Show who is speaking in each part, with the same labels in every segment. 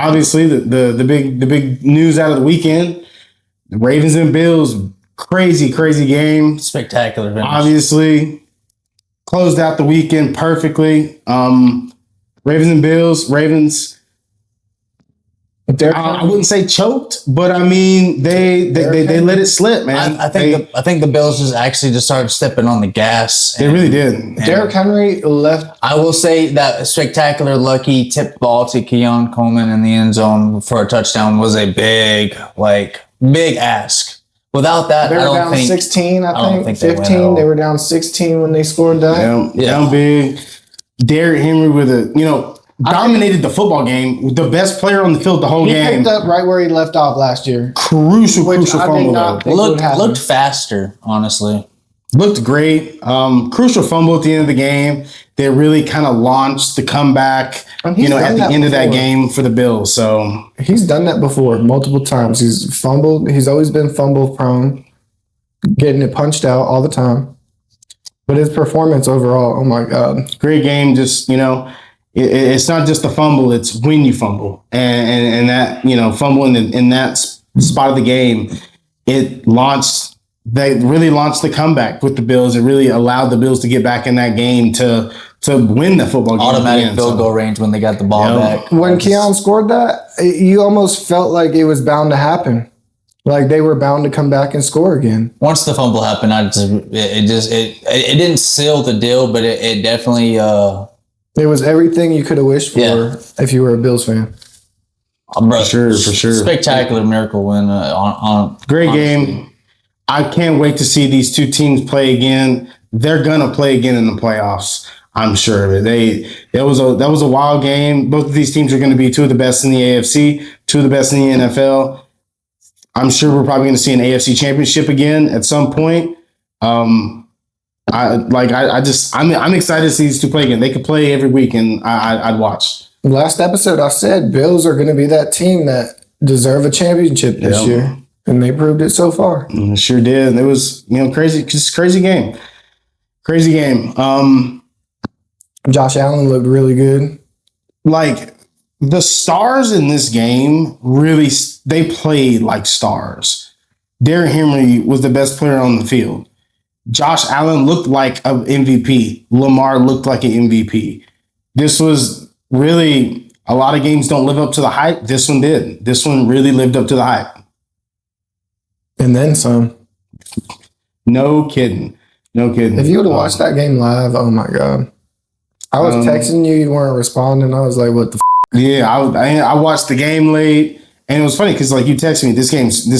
Speaker 1: obviously the big news out of the weekend, the Ravens and Bills, crazy game.
Speaker 2: Spectacular finish.
Speaker 1: Obviously, closed out the weekend perfectly. Ravens and Bills, I wouldn't say choked, but I mean they let it slip, man.
Speaker 2: I think the Bills just started stepping on the gas.
Speaker 1: They really did.
Speaker 3: Derrick Henry left.
Speaker 2: I will say that spectacular lucky tip ball to Keon Coleman in the end zone for a touchdown was a big ask. Without that,
Speaker 3: they were down 16. I think 15. They were down 16 when they scored that.
Speaker 1: Down big. Derrick Henry with dominated the football game. The best player on the field the whole game.
Speaker 3: He picked up right where he left off last year.
Speaker 1: Crucial fumble.
Speaker 2: Looked faster, honestly.
Speaker 1: Looked great. Crucial fumble at the end of the game. They really kind of launched the comeback, at the end of that game for the Bills. So
Speaker 3: he's done that before multiple times. He's fumbled. He's always been fumble prone, getting it punched out all the time. But his performance overall, oh my God.
Speaker 1: Great game. Just, it's not just the fumble, it's when you fumble. And that, fumble in that spot of the game, they really launched the comeback with the Bills. It really allowed the Bills to get back in that game to win the football game.
Speaker 2: Automatic field goal range when they got the ball back.
Speaker 3: When Keon scored that, you almost felt like it was bound to happen. Like they were bound to come back and score again.
Speaker 2: Once the fumble happened, it didn't seal the deal, but it definitely
Speaker 3: it was everything you could have wished for if you were a Bills fan.
Speaker 1: For sure.
Speaker 2: Spectacular miracle win.
Speaker 1: Great game. I can't wait to see these two teams play again. They're gonna play again in the playoffs. I'm sure of it. That was a wild game. Both of these teams are going to be two of the best in the AFC, two of the best in the NFL. I'm sure we're probably going to see an AFC championship again at some point. I'm excited to see these two play again. They could play every week, and I'd watch.
Speaker 3: Last episode, I said Bills are going to be that team that deserve a championship this year, and they proved it so far.
Speaker 1: Sure did. It was crazy, just crazy game. Crazy game.
Speaker 3: Josh Allen looked really good.
Speaker 1: Like the stars in this game, really, they played like stars. Derrick Henry was the best player on the field. Josh Allen looked like an MVP. Lamar looked like an MVP. This was really, a lot of games don't live up to the hype. This one did. This one really lived up to the hype.
Speaker 3: And then some.
Speaker 1: No kidding.
Speaker 3: If you would have watched that game live, oh my God. I was texting you weren't responding. I was like, what the f***?
Speaker 1: Yeah, I watched the game late. And it was funny because you texted me, this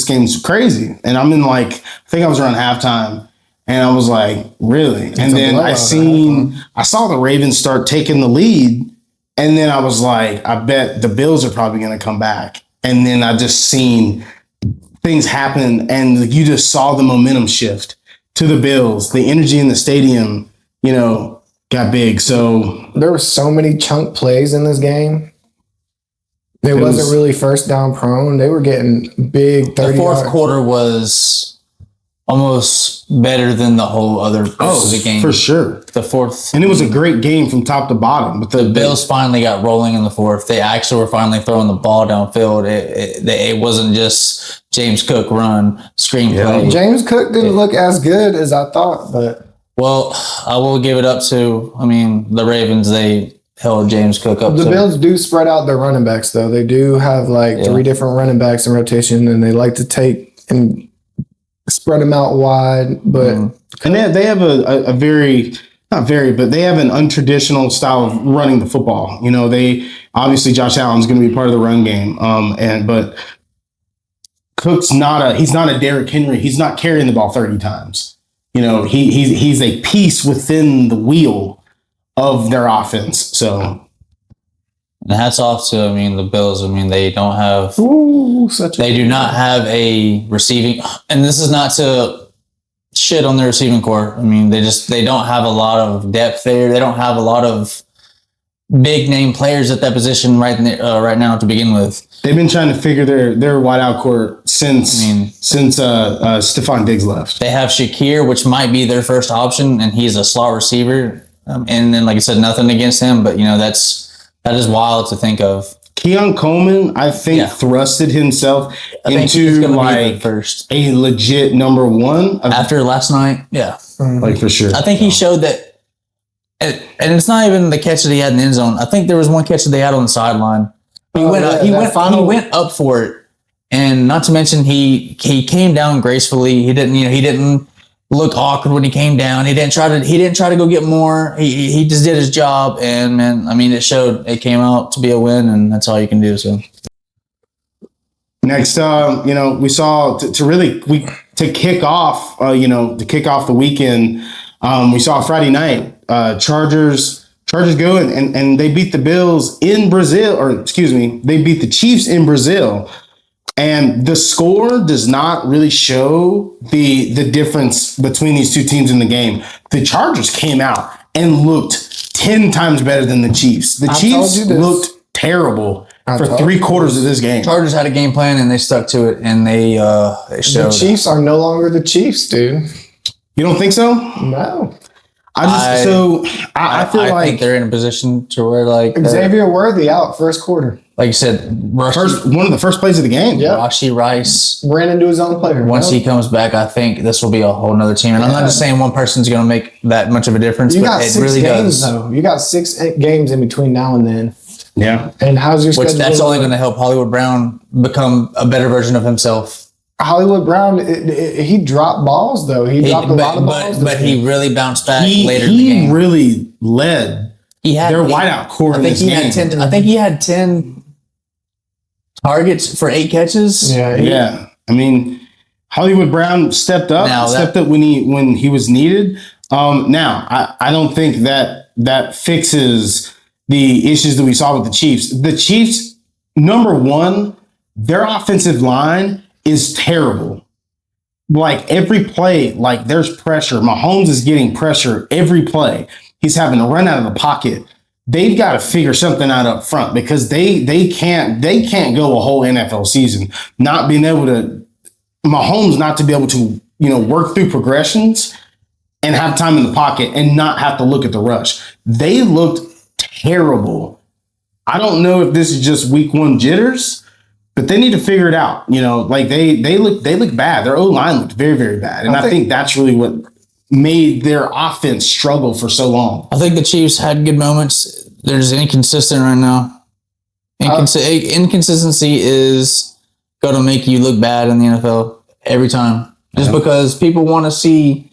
Speaker 1: game's crazy. And I'm in I think I was around halftime. And I was like, really? And then I saw the Ravens start taking the lead. And then I was like, I bet the Bills are probably going to come back. And then I just seen things happen. And you just saw the momentum shift to the Bills. The energy in the stadium, got big. So
Speaker 3: there were so many chunk plays in this game. It wasn't really first down prone. They were getting big 30
Speaker 2: The fourth quarter was almost better than the whole other part of the game.
Speaker 1: For sure.
Speaker 2: The fourth.
Speaker 1: And it was a great game from top to bottom. But
Speaker 2: the Bills finally got rolling in the fourth. They actually were finally throwing the ball downfield. It wasn't just James Cook run, screenplay.
Speaker 3: James Cook didn't look as good as I thought, but...
Speaker 2: Well, I will give it up to, the Ravens, they held James Cook up.
Speaker 3: The Bills do spread out their running backs, though. They do have 3 different running backs in rotation, and they like to take and spread them out wide. But
Speaker 1: and they have a very, not very, but they have an untraditional style of running the football. They obviously Josh Allen's going to be part of the run game, but Cook's he's not a Derrick Henry. He's not carrying the ball 30 times. He's a piece within the wheel of their offense. So,
Speaker 2: and hats off to the Bills. They don't have they do not have a receiving, and this is not to shit on their receiving core. They don't have a lot of depth there. They don't have a lot of big name players at that position right now to begin with.
Speaker 1: They've been trying to figure their wideout core since Stephon Diggs left.
Speaker 2: They have Shakir, which might be their first option, and he's a slot receiver. And then, like I said, nothing against him, but that is wild to think of.
Speaker 1: Keon Coleman, I think, thrusted himself into like
Speaker 2: first
Speaker 1: a legit number one
Speaker 2: after last night. Yeah,
Speaker 1: like for sure.
Speaker 2: I think he showed that, and it's not even the catch that he had in the end zone. I think there was one catch that they had on the sideline. He went up for it, and not to mention he came down gracefully. He didn't look awkward when he came down. He didn't try to go get more. He just did his job, and man, I mean, it showed. It came out to be a win, and that's all you can do. So
Speaker 1: next, we saw to kick off the weekend. We saw Friday night Chargers go and they beat the Bills in Brazil, they beat the Chiefs in Brazil. And the score does not really show the difference between these two teams in the game. The Chargers came out and looked 10 times better than the Chiefs. The Chiefs looked terrible for 3/4 of this game.
Speaker 2: Chargers had a game plan and they stuck to it, and they showed.
Speaker 3: The Chiefs are no longer the Chiefs, dude.
Speaker 1: You don't think so?
Speaker 3: No.
Speaker 1: I feel like
Speaker 2: think they're in a position to where like
Speaker 3: Xavier Worthy out first quarter.
Speaker 2: Like you said,
Speaker 1: one of the first plays of the game.
Speaker 3: Yeah,
Speaker 2: Rashee Rice
Speaker 3: ran into his own player.
Speaker 2: Once he comes back, I think this will be a whole nother team. And I'm not just saying one person's going to make that much of a difference, but it really does.
Speaker 3: Though. You got 6 games in between now and then.
Speaker 1: Yeah.
Speaker 3: And how's your schedule?
Speaker 2: That's only going to help Hollywood Brown become a better version of himself.
Speaker 3: Hollywood Brown, he dropped balls though. He dropped a lot of balls,
Speaker 2: but he really bounced back later in the game.
Speaker 1: He really led. Their wideout core in this game.
Speaker 2: I think he had 10 targets for 8 catches.
Speaker 1: Yeah. I mean, Hollywood Brown stepped up when he was needed. Now, I don't think that fixes the issues that we saw with the Chiefs. The Chiefs, number one, their offensive line is terrible. Like every play, like there's pressure. Mahomes is getting pressure every play. He's having to run out of the pocket. They've got to figure something out up front because they can't go a whole NFL season not being able to, Mahomes not to be able to, work through progressions and have time in the pocket and not have to look at the rush. They looked terrible. I don't know if this is just week 1 jitters, but they need to figure it out. Like they look bad. Their O-line looked very, very bad. And I think that's really what made their offense struggle for so long.
Speaker 2: I think the Chiefs had good moments. They're just inconsistent right now. Inconsistency is going to make you look bad in the NFL every time. Just because people want to see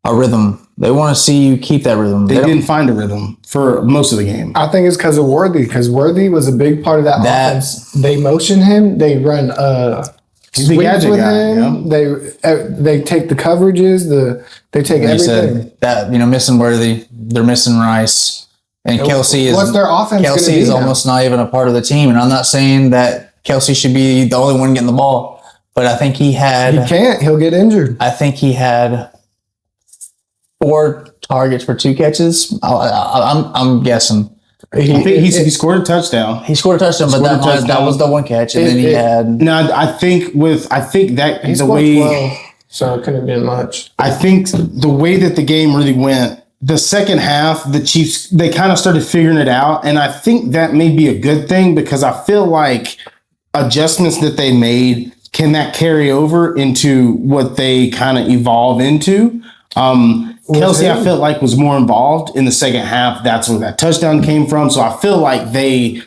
Speaker 2: a rhythm. They want to see you keep that rhythm.
Speaker 1: They didn't find a rhythm for most of the game.
Speaker 3: I think it's because of Worthy, because Worthy was a big part of that offense. They motion him. They run sweeps with him. Yeah. They take the coverages. They take everything.
Speaker 2: That missing Worthy, they're missing Rice, and Kelsey is.
Speaker 3: What's their offense?
Speaker 2: Kelsey is almost not even a part of the team, and I'm not saying that Kelsey should be the only one getting the ball, but I think he had.
Speaker 3: He can't. He'll get injured.
Speaker 2: I think he had 4 targets for 2 catches. I'm guessing.
Speaker 1: He scored a touchdown.
Speaker 2: He scored a touchdown, but that was the one catch, and then he had.
Speaker 1: No, I think that
Speaker 3: he
Speaker 1: the way.
Speaker 3: 12, so it couldn't have been much.
Speaker 1: I think the way that the game really went, the second half, the Chiefs, they kind of started figuring it out, and I think that may be a good thing because I feel like adjustments that they made can that carry over into what they kind of evolve into. Kelsey, I felt like was more involved in the second half. That's where that touchdown came from. So I feel like they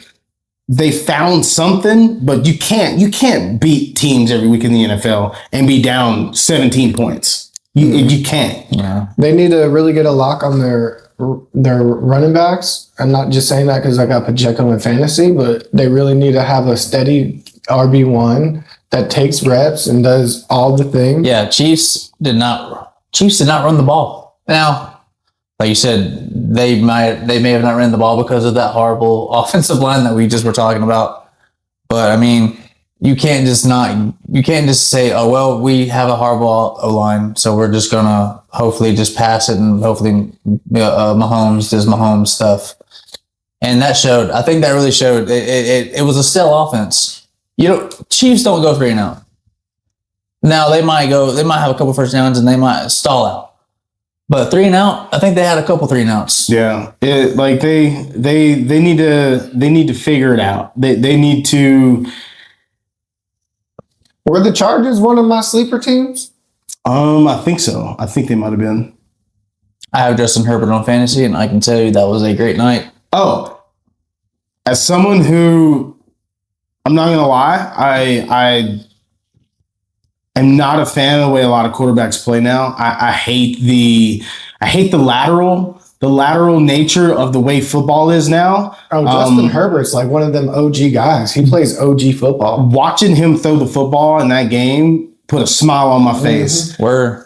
Speaker 1: found something, but you can't beat teams every week in the NFL and be down 17 points. You can't.
Speaker 2: Yeah.
Speaker 3: They need to really get a lock on their running backs. I'm not just saying that because I got Pacheco in fantasy, but they really need to have a steady RB1 that takes reps and does all the things.
Speaker 2: Yeah, Chiefs did not run the ball. Now, like you said, they may have not ran the ball because of that horrible offensive line that we just were talking about. But I mean, you can't just say, oh well, we have a horrible O-line, so we're just gonna hopefully just pass it and hopefully Mahomes does Mahomes stuff. And that showed. I think that really showed. It was a stale offense. Chiefs don't go 3-and-out. Now they might have a couple first downs and they might stall out. But 3 and out, I think they had a couple 3 and outs.
Speaker 1: Yeah, they need to figure it out. They need to.
Speaker 3: Were the Chargers one of my sleeper teams?
Speaker 1: I think so. I think they might have been.
Speaker 2: I have Justin Herbert on fantasy, and I can tell you that was a great night.
Speaker 1: Oh, as someone who, I'm not gonna lie, I am not a fan of the way a lot of quarterbacks play now. I hate the lateral nature of the way football is now.
Speaker 3: Oh, Justin Herbert's like one of them OG guys. He plays OG football.
Speaker 1: Watching him throw the football in that game put a smile on my face.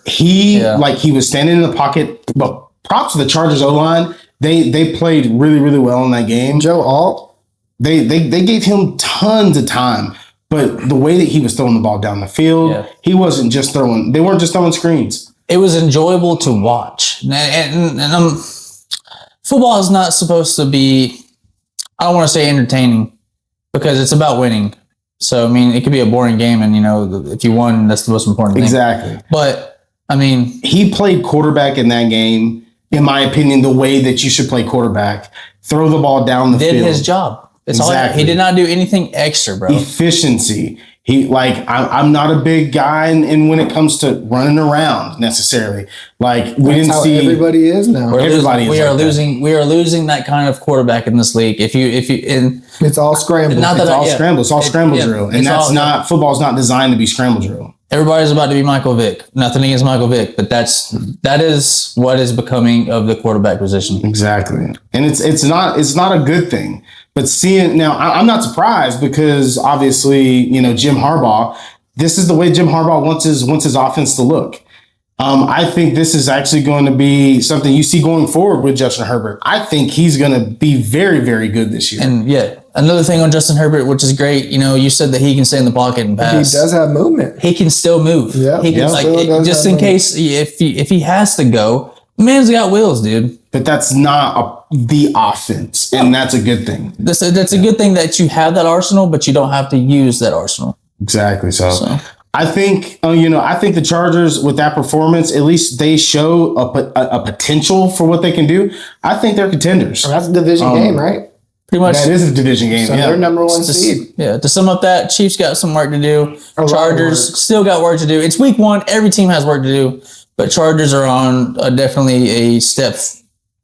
Speaker 1: He was standing in the pocket. But props to the Chargers O-line. They played really, really well in that game.
Speaker 3: Joe Alt.
Speaker 1: They gave him tons of time. But the way that he was throwing the ball down the field, he wasn't just throwing. They weren't just throwing screens.
Speaker 2: It was enjoyable to watch. And football is not supposed to be, I don't want to say entertaining, because it's about winning. So, I mean, it could be a boring game, and, if you won, that's the most important thing.
Speaker 1: Exactly.
Speaker 2: But, I mean,
Speaker 1: he played quarterback in that game, in my opinion, the way that you should play quarterback. Throw the ball down the field.
Speaker 2: Did his job. That's all he did not do anything extra, bro.
Speaker 1: Efficiency. I'm not a big guy in when it comes to running around necessarily. Like we didn't see
Speaker 3: everybody is now.
Speaker 2: We are losing that kind of quarterback in this league.
Speaker 3: It's all scramble.
Speaker 1: It's all scramble drill, and that's not football's not designed to be scramble drill.
Speaker 2: Everybody's about to be Michael Vick. Nothing against Michael Vick, but that is what is becoming of the quarterback position.
Speaker 1: Exactly, and it's not a good thing. But seeing now, I'm not surprised because obviously, Jim Harbaugh, this is the way Jim Harbaugh wants his offense to look. I think this is actually going to be something you see going forward with Justin Herbert. I think he's going to be very, very good this year.
Speaker 2: And another thing on Justin Herbert, which is great, you said that he can stay in the pocket and pass.
Speaker 3: He does have movement.
Speaker 2: He can still move.
Speaker 3: Yeah,
Speaker 2: he can, just in case if he has to go, man's got wheels, dude.
Speaker 1: But that's not the offense, and that's a good thing.
Speaker 2: That's a good thing that you have that arsenal, but you don't have to use that arsenal.
Speaker 1: Exactly. So. I think, I think the Chargers with that performance, at least they show a potential for what they can do. I think they're contenders.
Speaker 3: Well, that's a division game, right?
Speaker 2: Pretty much.
Speaker 1: That is a division game.
Speaker 3: So they're number one seed.
Speaker 2: To sum up that, Chiefs got some work to do. Chargers still got work to do. It's week 1. Every team has work to do, but Chargers are on definitely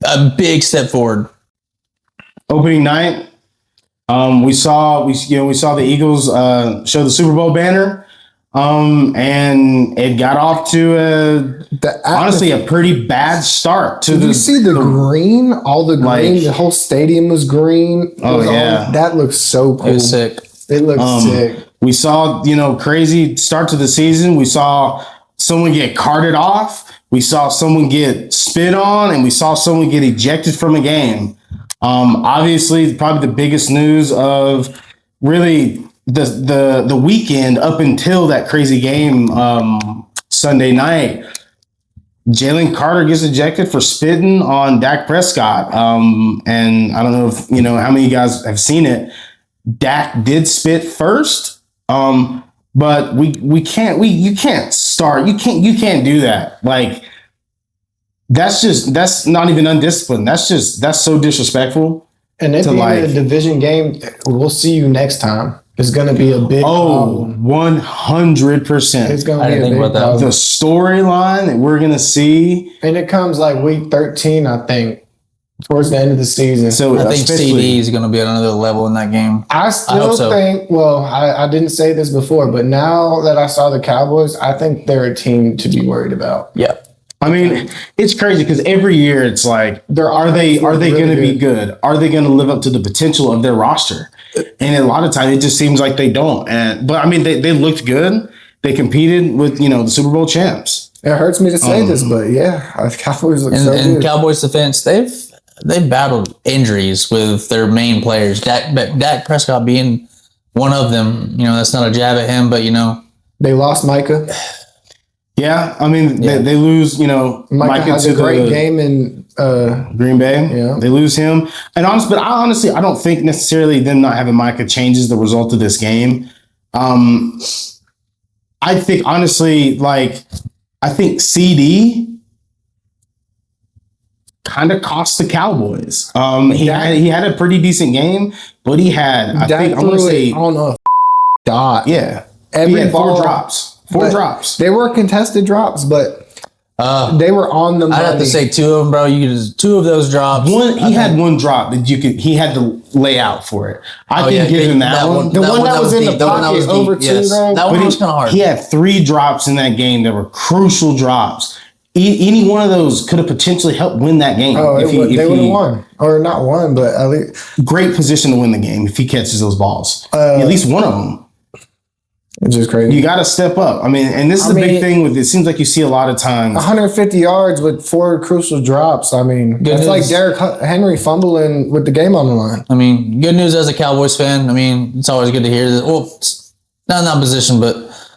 Speaker 2: a big step forward.
Speaker 1: Opening night, we saw the Eagles show the Super Bowl banner. And it got off to honestly a pretty bad start.
Speaker 3: Did you see the green? All the green. The whole stadium was green. That looks so cool.
Speaker 2: It was sick.
Speaker 3: It looks sick.
Speaker 1: We saw crazy start to the season. We saw someone get carted off. We saw someone get spit on, and we saw someone get ejected from a game. Obviously, probably the biggest news of really the weekend up until that crazy game Sunday night. Jalen Carter gets ejected for spitting on Dak Prescott. And I don't know if how many of you guys have seen it. Dak did spit first. But you can't do that. Like that's not even undisciplined. That's so disrespectful.
Speaker 3: And at the end of the division game, we'll see you next time. It's going to be a big problem.
Speaker 1: 100%.
Speaker 3: It's going to be a big problem.
Speaker 1: The storyline that we're going to see.
Speaker 3: And it comes like week 13, I think, towards the end of the season.
Speaker 2: So I think CD is going to be at another level in that game.
Speaker 3: I think, I didn't say this before, but now that I saw the Cowboys, I think they're a team to be worried about.
Speaker 2: Yeah.
Speaker 1: I mean, it's crazy because every year it's like, are they going to be good? Are they going to live up to the potential of their roster? And a lot of times it just seems like they don't. But I mean, they looked good. They competed with the Super Bowl champs.
Speaker 3: It hurts me to say this, but Cowboys look so good.
Speaker 2: In Cowboys' defense, they've battled injuries with their main players. Dak Prescott being one of them. That's not a jab at him, but
Speaker 3: they lost Micah.
Speaker 1: Yeah, I mean they lose.
Speaker 3: Micah has a great game in
Speaker 1: Green Bay. Yeah, they lose him. And I don't think necessarily them not having Micah changes the result of this game. I think honestly, I think CD kind of cost the Cowboys. He had a pretty decent game, but he had I
Speaker 3: don't know, dot.
Speaker 1: Yeah,
Speaker 3: every
Speaker 1: he had
Speaker 3: ball,
Speaker 1: four drops.
Speaker 3: They were contested drops, but they were on the money.
Speaker 2: I'd have to say two of them, bro. You could two of those drops.
Speaker 1: He had one drop that he had to lay out for it. I can give him that one.
Speaker 3: The one that was in the pocket over two, though.
Speaker 2: That one was kind of hard.
Speaker 1: He had 3 drops in that game that were crucial drops. Any one of those could have potentially helped win that game.
Speaker 3: They would have won. Or not won, but at least.
Speaker 1: Great position to win the game if he catches those balls. At least one of them.
Speaker 3: It's just crazy.
Speaker 1: You got to step up. I mean, and this is a big thing with it. Seems like you see a lot of times
Speaker 3: 150 yards with 4 crucial drops. I mean, it's like Derrick Henry fumbling with the game on the line.
Speaker 2: I mean, good news as a Cowboys fan. I mean, it's always good to hear this. Well, not in that position, but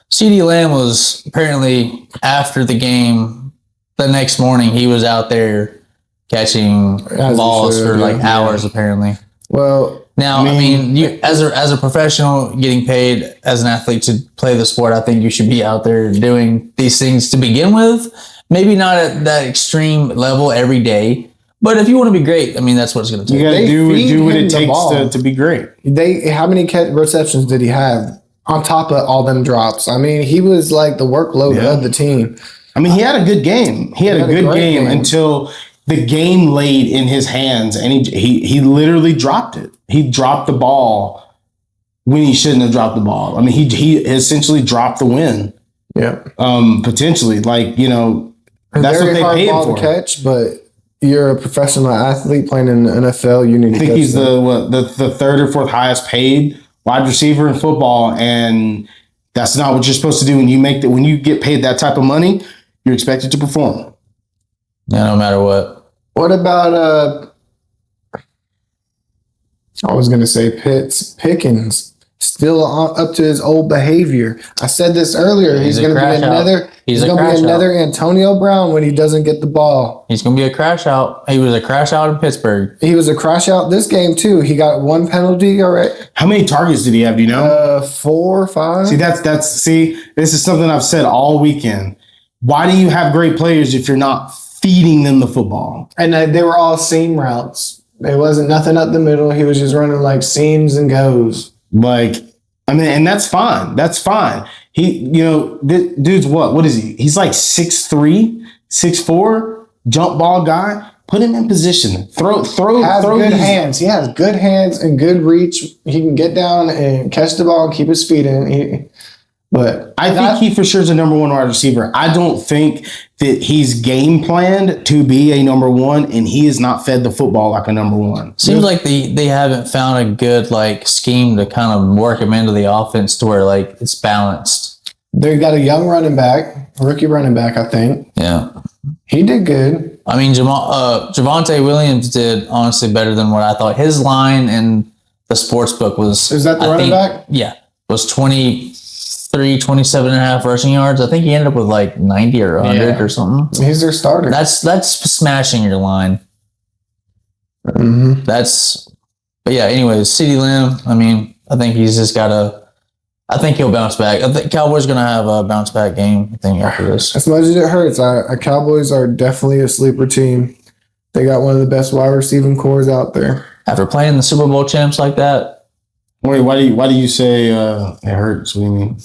Speaker 2: CeeDee Lamb was apparently after the game the next morning. He was out there catching balls for hours, apparently.
Speaker 3: Well.
Speaker 2: Now, I mean, you as a professional getting paid as an athlete to play the sport, I think you should be out there doing these things to begin with. Maybe not at that extreme level every day, but if you want to be great, I mean, that's what it's going to take.
Speaker 1: You got to do what it takes to be great.
Speaker 3: How many receptions did he have on top of all them drops? I mean, he was like the workload of the team.
Speaker 1: I mean, he had a good game. He had a good game until the game laid in his hands, and he literally dropped it. He dropped the ball when he shouldn't have dropped the ball. I mean, he essentially dropped the win.
Speaker 3: Yeah.
Speaker 1: Potentially, that's what they paid for.
Speaker 3: To catch, but you're a professional athlete playing in the NFL. You need to.
Speaker 1: I think he's the third or fourth highest paid wide receiver in football, and that's not what you're supposed to do when you get paid that type of money. You're expected to perform.
Speaker 2: Yeah, no matter what.
Speaker 3: What about I was going to say Pickens, still up to his old behavior. I said this earlier. He's going to be another Antonio Brown when he doesn't get the ball.
Speaker 2: He's going to be a crash out. He was a crash out in Pittsburgh.
Speaker 3: He was a crash out this game too. He got 1 penalty already.
Speaker 1: How many targets did he have? Do you know?
Speaker 3: 4 or 5.
Speaker 1: See, this is something I've said all weekend. Why do you have great players if you're not feeding them the football?
Speaker 3: And they were all seam routes. There wasn't nothing up the middle. He was just running like seams and goes.
Speaker 1: And that's fine. That's fine. Dude's what is he? He's like 6'3", 6'4", jump ball guy. Put him in position. Throw.
Speaker 3: Has good hands. He has good hands and good reach. He can get down and catch the ball and keep his feet in. But
Speaker 1: I think he for sure is a number 1 wide receiver. I don't think that he's game planned to be a number 1, and he is not fed the football like a number 1.
Speaker 2: Seems like they haven't found a good scheme to kind of work him into the offense to where it's balanced.
Speaker 3: They got a young rookie running back, I think.
Speaker 2: Yeah,
Speaker 3: he did good.
Speaker 2: I mean, Javonte Williams did honestly better than what I thought. His line in the sports book was.
Speaker 3: Is that the running back?
Speaker 2: Yeah, was 27 and a half rushing yards. I think he ended up with 90 or 100 or something.
Speaker 3: He's their starter.
Speaker 2: That's smashing your line.
Speaker 3: Mm-hmm.
Speaker 2: But yeah, anyways, CeeDee Lamb, I mean, I think he's just I think he'll bounce back. I think Cowboys going to have a bounce back game, I think, after this.
Speaker 3: As much as it hurts, Cowboys are definitely a sleeper team. They got one of the best wide receiving cores out there.
Speaker 2: After playing the Super Bowl champs like that.
Speaker 1: Wait, why do you say it hurts? What do you mean?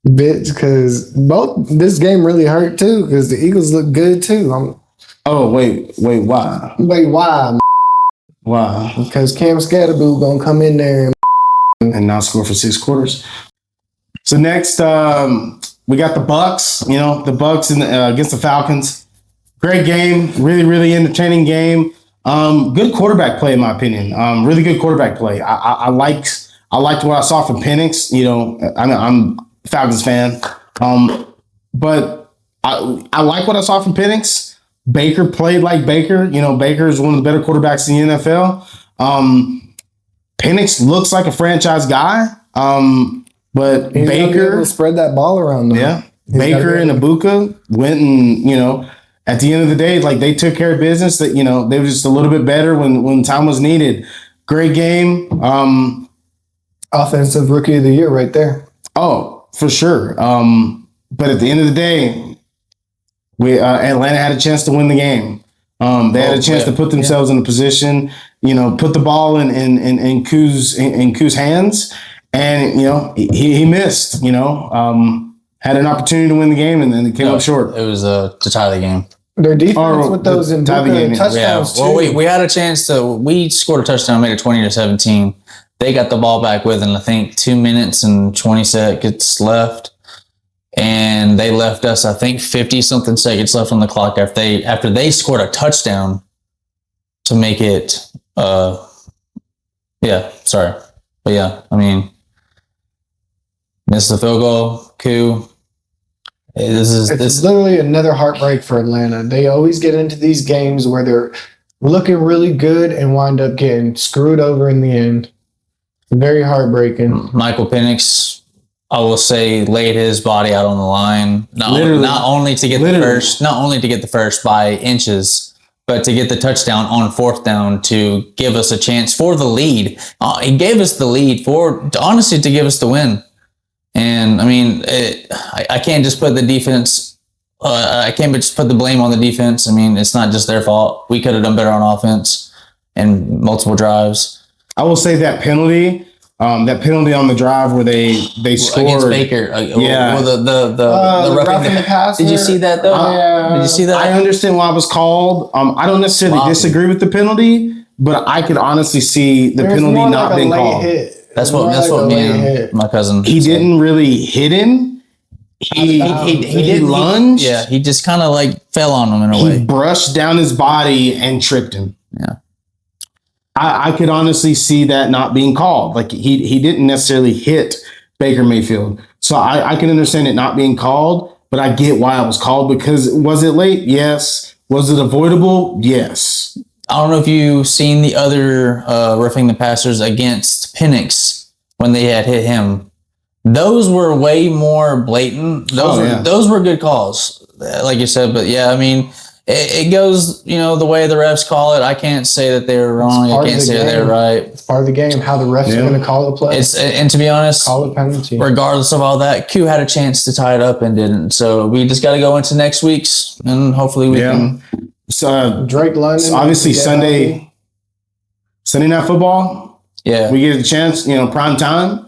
Speaker 3: Bitch, because this game really hurt too, because the Eagles look good too.
Speaker 1: Wait, why?
Speaker 3: Wait, why?
Speaker 1: Why?
Speaker 3: Because Cam Scatterboo gonna come in there
Speaker 1: and not score for 6 quarters. So next, we got the Bucks. The Bucks against the Falcons. Great game, really, really entertaining game. Good quarterback play, in my opinion. Really good quarterback play. I liked what I saw from Penix. I'm a Falcons fan. But I like what I saw from Penix. Baker played like Baker. Baker is one of the better quarterbacks in the NFL. Penix looks like a franchise guy. But
Speaker 3: he's
Speaker 1: Baker
Speaker 3: spread that ball around though.
Speaker 1: Yeah. Baker and Ibuka went and, at the end of the day, they took care of business. That they were just a little bit better when time was needed. Great game.
Speaker 3: Offensive rookie of the year, right there.
Speaker 1: Oh, for sure. But at the end of the day, Atlanta had a chance to win the game. They had a chance to put themselves in a position, put the ball in Koo's hands, and he missed. Had an opportunity to win the game, and then it came up short.
Speaker 2: It was to tie the game.
Speaker 3: Their defense with those in touchdowns too.
Speaker 2: Well, we had a chance we scored a touchdown, made it 20-17. They got the ball back within, I think, 2 minutes and 20 seconds left. And they left us, I think, 50-something seconds left on the clock after they scored a touchdown to make it, missed the field goal, Koo. It's
Speaker 3: literally another heartbreak for Atlanta. They always get into these games where they're looking really good and wind up getting screwed over in the end. Very heartbreaking.
Speaker 2: Michael Penix, I will say, laid his body out on the line. Not only to get the first by inches, but to get the touchdown on fourth down to give us a chance for the lead. He gave us the lead to give us the win. And I can't just put the defense. I can't just put the blame on the defense. It's not just their fault. We could have done better on offense and multiple drives.
Speaker 1: I will say that penalty on the drive where they scored
Speaker 2: against Baker. The roughing the passer. Did you see that though? Did you see that?
Speaker 1: I understand why it was called. I don't necessarily disagree with the penalty, but I could honestly see the penalty not being called.
Speaker 2: That's what me and my cousin.
Speaker 1: He didn't really hit him. He lunged.
Speaker 2: He just kind of fell on him in a way.
Speaker 1: He brushed down his body and tripped him.
Speaker 2: Yeah.
Speaker 1: I could honestly see that not being called. He didn't necessarily hit Baker Mayfield. So I can understand it not being called, but I get why it was called because was it late? Yes. Was it avoidable? Yes.
Speaker 2: I don't know if you've seen the other roughing the passers against Penix when they had hit him. Those were way more blatant. Those were good calls, like you said. But it goes, the way the refs call it. I can't say that they were wrong. I can't say that they're right.
Speaker 3: It's part of the game, how the refs are going to call the play.
Speaker 2: And to be honest,
Speaker 3: call a penalty.
Speaker 2: Regardless of all that, Q had a chance to tie it up and didn't. So we just got to go into next week's, and hopefully we can.
Speaker 1: So
Speaker 3: Drake London.
Speaker 1: So obviously Sunday Night Football.
Speaker 2: Yeah,
Speaker 1: we get a chance. Prime time.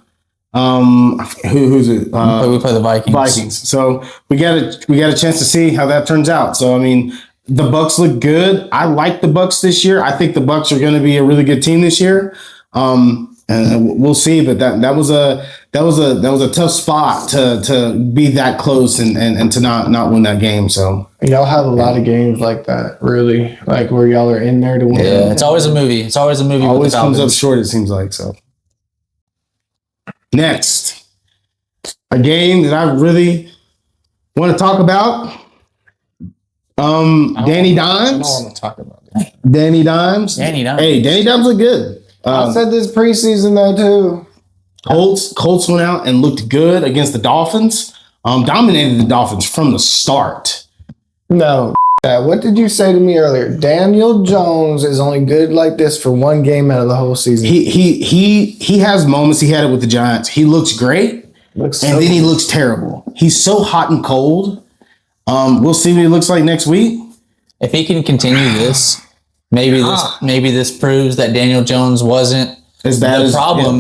Speaker 1: Who's it?
Speaker 2: We play the Vikings.
Speaker 1: So we got a chance to see how that turns out. So the Bucks look good. I like the Bucks this year. I think the Bucks are going to be a really good team this year. And we'll see. But that was a tough spot to be that close and to not win that game. So
Speaker 3: y'all have a lot of games like that, really, where y'all are in there to win.
Speaker 2: Yeah, it's always a movie.
Speaker 1: Always comes up short. It seems like so. Next, a game that I really want to talk about. Danny Dimes.
Speaker 3: I don't want to talk about that.
Speaker 1: Danny Dimes. Hey, Danny Dimes look good.
Speaker 3: I said this preseason though too.
Speaker 1: Colts went out and looked good against the Dolphins. Dominated the Dolphins from the start.
Speaker 3: No. What did you say to me earlier? Daniel Jones is only good like this for one game out of the whole season.
Speaker 1: He has moments. He had it with the Giants. He looks great, then he looks terrible. He's so hot and cold. We'll see what he looks like next week.
Speaker 2: If he can continue this, maybe this proves that Daniel Jones wasn't the problem.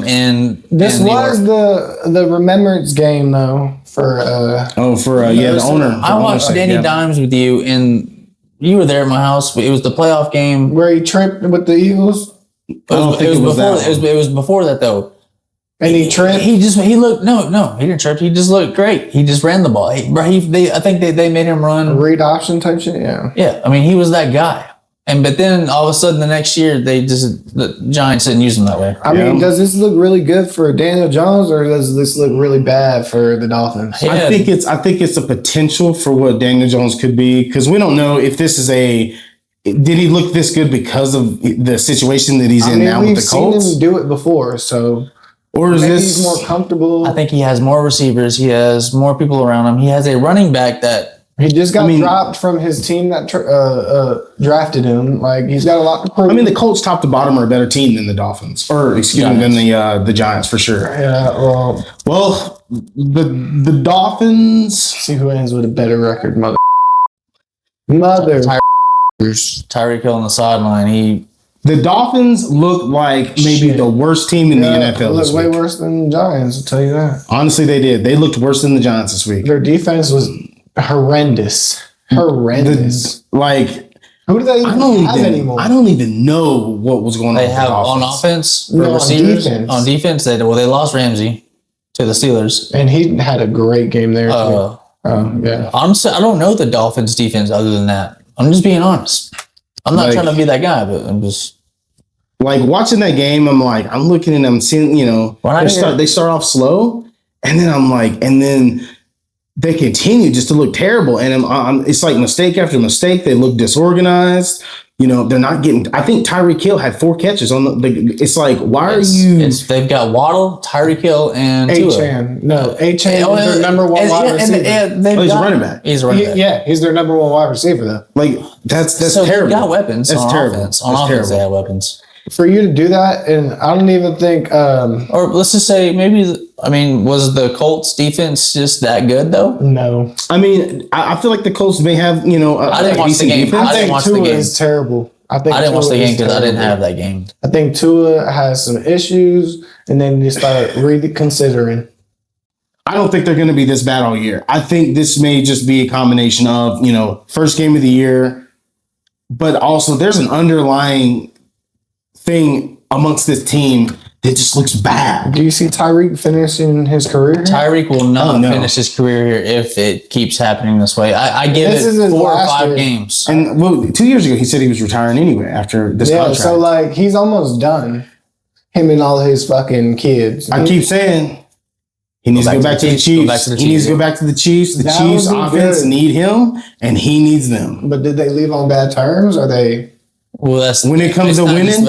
Speaker 3: This was the remembrance game though for
Speaker 1: the owner.
Speaker 2: I watched Danny Dimes with you, and you were there at my house. It was the playoff game
Speaker 3: where he tripped with the Eagles.
Speaker 2: It was before that though.
Speaker 3: And he tripped.
Speaker 2: He looked no. He didn't trip. He just looked great. He just ran the ball. I think they made him run
Speaker 3: a read option type shit. Yeah.
Speaker 2: Yeah. He was that guy. But then all of a sudden the next year the Giants didn't use him that way.
Speaker 3: Does this look really good for Daniel Jones or does this look really bad for the Dolphins?
Speaker 1: Yeah. I think it's a potential for what Daniel Jones could be because we don't know if this is did he look this good because of the situation that he's in now with the Colts?
Speaker 3: We've seen him do it before, so.
Speaker 1: Or is this
Speaker 3: he's more comfortable?
Speaker 2: I think he has more receivers. He has more people around him. He has a running back that
Speaker 3: he just got dropped from his team that drafted him. He's got a lot to prove.
Speaker 1: The Colts top to bottom are a better team than the Dolphins, or than the Giants for sure.
Speaker 3: Yeah.
Speaker 1: Well, the Dolphins.
Speaker 3: See who ends with a better record, mother.
Speaker 2: Tyreek Hill on the sideline.
Speaker 1: The Dolphins look like maybe the worst team in the NFL.
Speaker 3: Look way worse than the Giants, I'll tell you that.
Speaker 1: Honestly, they did. They looked worse than the Giants this week.
Speaker 3: Their defense was horrendous. Who do they even have anymore?
Speaker 1: I don't even know what was going on.
Speaker 2: They have on offense for receivers. On defense, they lost Ramsey to the Steelers,
Speaker 3: and he had a great game there too. Yeah.
Speaker 2: Honestly, I don't know the Dolphins defense other than that. I'm just being honest. I'm not trying to be that guy, but I'm just
Speaker 1: watching that game. I'm looking and I'm seeing, they start off slow, and then they continue just to look terrible. And it's like mistake after mistake. They look disorganized. They're not getting. I think Tyreek Hill had 4 catches on the. It's like, why are you?
Speaker 2: They've got Waddle, Tyreek Hill, and
Speaker 3: A-Chan. No, A-Chan is their number one wide receiver.
Speaker 1: He's a running back.
Speaker 2: He's a running back.
Speaker 3: Yeah, he's their number one wide receiver though.
Speaker 1: That's
Speaker 2: so
Speaker 1: terrible.
Speaker 2: They got weapons.
Speaker 1: That's
Speaker 2: on
Speaker 1: terrible.
Speaker 2: Offense. On offense, they have weapons.
Speaker 3: For you to do that, and I don't even think.
Speaker 2: Or let's just say was the Colts defense just that good though?
Speaker 3: No.
Speaker 1: I feel like the Colts may have
Speaker 2: I didn't watch the game.
Speaker 3: I think Tua is terrible. I
Speaker 2: didn't watch the game because I didn't have that game.
Speaker 3: I think Tua has some issues, and then you start reconsidering.
Speaker 1: I don't think they're going to be this bad all year. I think this may just be a combination of first game of the year, but also there's an underlying thing amongst this team that just looks bad.
Speaker 3: Do you see Tyreek finishing his career here?
Speaker 2: Tyreek will not finish his career here if it keeps happening this way. I give it 4 or 5 games.
Speaker 1: And 2 years ago, he said he was retiring anyway after this contract.
Speaker 3: So he's almost done. Him and all his fucking kids.
Speaker 1: I keep saying he needs to go back to the Chiefs. He needs to go back to the Chiefs. The Chiefs offense need him, and he needs them.
Speaker 3: But did they leave on bad terms? Or they?
Speaker 1: Well, when it comes to winning,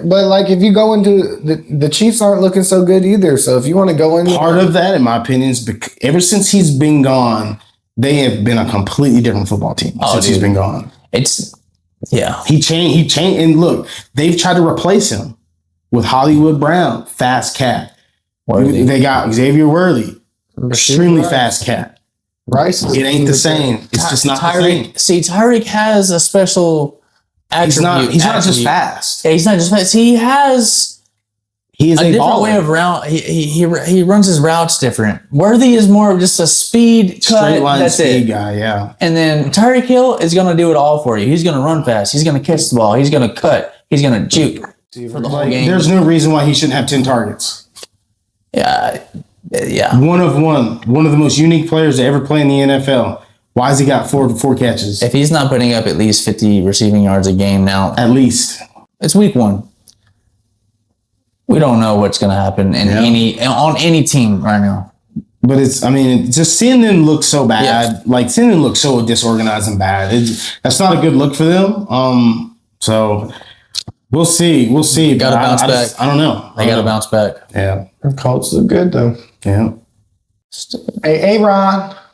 Speaker 1: But
Speaker 3: if you go into the Chiefs aren't looking so good either. So if you want to go in,
Speaker 1: part of that, in my opinion, is ever since he's been gone, they have been a completely different football team since he's been gone. He changed, and look, they've tried to replace him with Hollywood Brown, fast cat. They got Xavier Worthy, extremely fast cat.
Speaker 3: Rice.
Speaker 1: It ain't the same. It's just not the same.
Speaker 2: See, Tyreek has a special attribute.
Speaker 1: He's not just fast.
Speaker 2: Yeah, he's not just fast. He has a different way of route. He runs his routes different. Worthy is more of just a speed
Speaker 1: straight line speed guy. Yeah.
Speaker 2: And then Tyreek Hill is going to do it all for you. He's going to run fast. He's going to catch the ball. He's going to cut. He's going to juke for the whole game.
Speaker 1: There's no reason why he shouldn't have 10 targets.
Speaker 2: Yeah.
Speaker 1: One of the most unique players to ever play in the NFL. Why has he got 4 catches?
Speaker 2: If he's not putting up at least 50 receiving yards a game now,
Speaker 1: at least
Speaker 2: it's week 1. We don't know what's going to happen on any team right now.
Speaker 1: But just seeing them look so bad, seeing them look so disorganized and bad. That's not a good look for them. So we'll see.
Speaker 2: Got to bounce back.
Speaker 1: I don't know.
Speaker 2: They got to bounce back.
Speaker 1: Yeah.
Speaker 3: The Colts look good though.
Speaker 1: Yeah.
Speaker 3: Hey,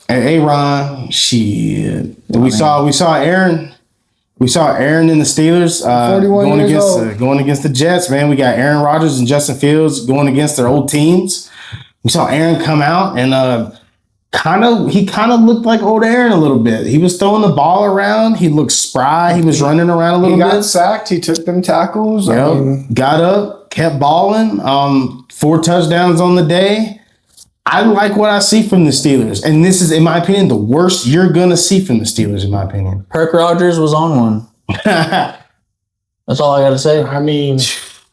Speaker 1: Aaron. Shit. We saw Aaron. We saw Aaron in the Steelers going against the Jets. Man, we got Aaron Rodgers and Justin Fields going against their old teams. We saw Aaron come out and he kind of looked like old Aaron a little bit. He was throwing the ball around. He looked spry. He was running around a little bit.
Speaker 3: He got sacked. He took them tackles.
Speaker 1: Got up, kept balling. 4 touchdowns on the day. I like what I see from the Steelers. And this is, in my opinion, the worst you're going to see from the Steelers, in my opinion.
Speaker 2: Kirk Rodgers was on one. That's all I got to say.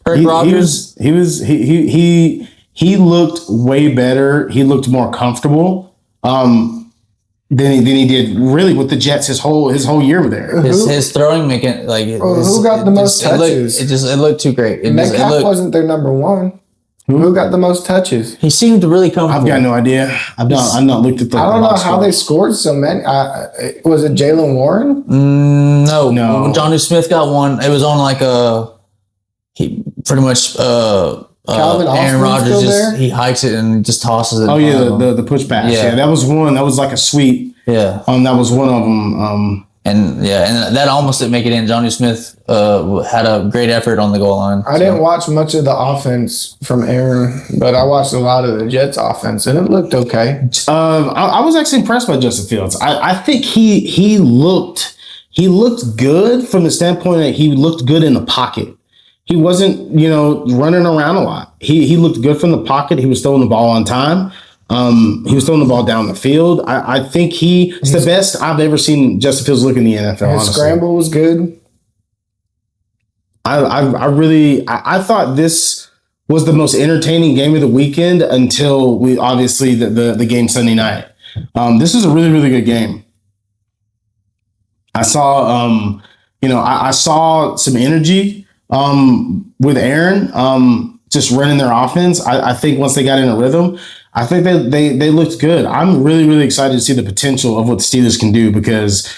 Speaker 2: Kirk Rodgers.
Speaker 1: He looked way better. He looked more comfortable than he did really with the Jets his whole year there.
Speaker 2: His throwing
Speaker 3: who got the most touches?
Speaker 2: It looked too great.
Speaker 3: Metcalf wasn't their number one. Who got the most touches?
Speaker 2: He seemed really comfortable.
Speaker 1: I've got no idea. I've not looked at the.
Speaker 3: I don't know how they scored so many. Was it Jalen Warren?
Speaker 2: No. When Johnny Smith got one, it was on he pretty much.
Speaker 3: Calvin
Speaker 2: Aaron Rodgers he hikes it and just tosses it.
Speaker 1: Oh yeah, the push pass. Yeah, that was one. That was like a sweep.
Speaker 2: Yeah.
Speaker 1: That was one of them.
Speaker 2: And that almost didn't make it in. Johnny Smith had a great effort on the goal line.
Speaker 3: I didn't watch much of the offense from Aaron, but I watched a lot of the Jets offense, and it looked okay.
Speaker 1: I was actually impressed by Justin Fields. I think he looked he looked good from the standpoint that he looked good in the pocket. He wasn't, running around a lot. He looked good from the pocket. He was throwing the ball on time. He was throwing the ball down the field. I think he's the best I've ever seen Justin Fields look in the NFL.
Speaker 3: His
Speaker 1: honestly.
Speaker 3: scramble was good.
Speaker 1: I thought this was the most entertaining game of the weekend until we obviously the game Sunday night. This is a really, really good game. I saw I saw some energy with Aaron just running their offense. I think once they got in a rhythm, I think they looked good. I'm really, really excited to see the potential of what the Steelers can do, because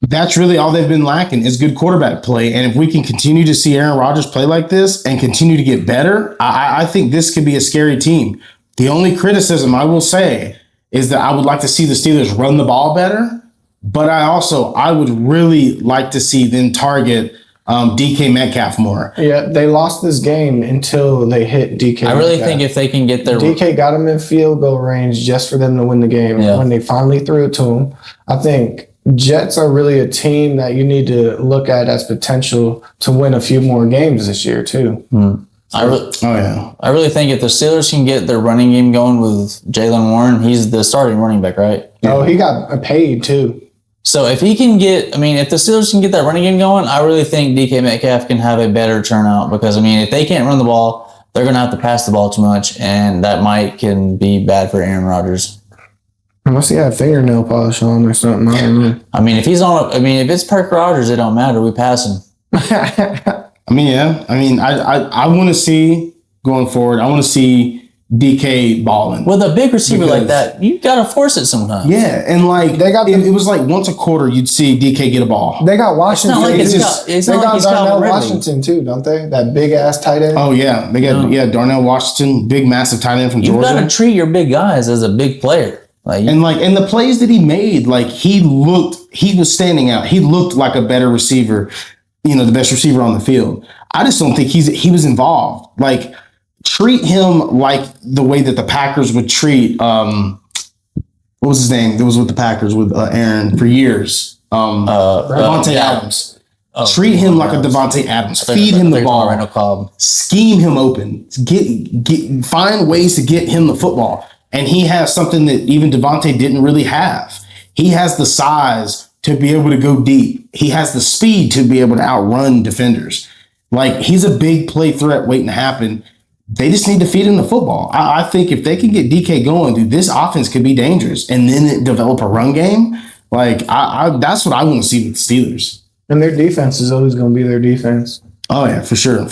Speaker 1: that's really all they've been lacking is good quarterback play. And if we can continue to see Aaron Rodgers play like this and continue to get better, I think this could be a scary team. The only criticism I will say is that I would like to see the Steelers run the ball better, but I would really like to see them target DK Metcalf more.
Speaker 3: Yeah, they lost this game until they hit DK.
Speaker 2: I really think if they can get their
Speaker 3: DK got them in field goal range just for them to win the game. Yeah. When they finally threw it to him, I think Jets are really a team that you need to look at as potential to win a few more games this year too.
Speaker 2: I really think if the Steelers can get their running game going with Jaylen Warren, he's the starting running back, right?
Speaker 3: Yeah. Oh, he got paid too.
Speaker 2: So if he can if the Steelers can get that running game going, I really think DK Metcalf can have a better turnout, because, if they can't run the ball, they're going to have to pass the ball too much, and that can be bad for Aaron Rodgers.
Speaker 3: Unless he had fingernail polish on or something. I don't know.
Speaker 2: If it's Parker Rodgers, it don't matter. We pass him.
Speaker 1: I want to see going forward. I want to see DK balling.
Speaker 2: With a big receiver like that, you got to force it sometimes.
Speaker 1: Yeah, and it was like once a quarter you'd see DK get a ball.
Speaker 3: They got Washington. They got Darnell Washington too, don't they? That big ass tight end.
Speaker 1: Oh yeah, they got Darnell Washington, big massive tight end from Georgia.
Speaker 2: You got to treat your big guys as a big player.
Speaker 1: And the plays that he made, he was standing out. He looked like a better receiver, the best receiver on the field. I just don't think he was involved. Treat him like the way that the Packers would treat what was his name? That was with the Packers with Aaron for years. Devontae Adams. Treat him like a Devontae Adams. Feed him the ball. Scheme him open. Find ways to get him the football. And he has something that even Devontae didn't really have. He has the size to be able to go deep. He has the speed to be able to outrun defenders. He's a big play threat waiting to happen. They just need to feed him the football. I think if they can get DK going, dude, this offense could be dangerous. And then develop a run game. That's what I want to see with the Steelers.
Speaker 3: And their defense is always going to be their defense.
Speaker 1: Oh, yeah, for sure.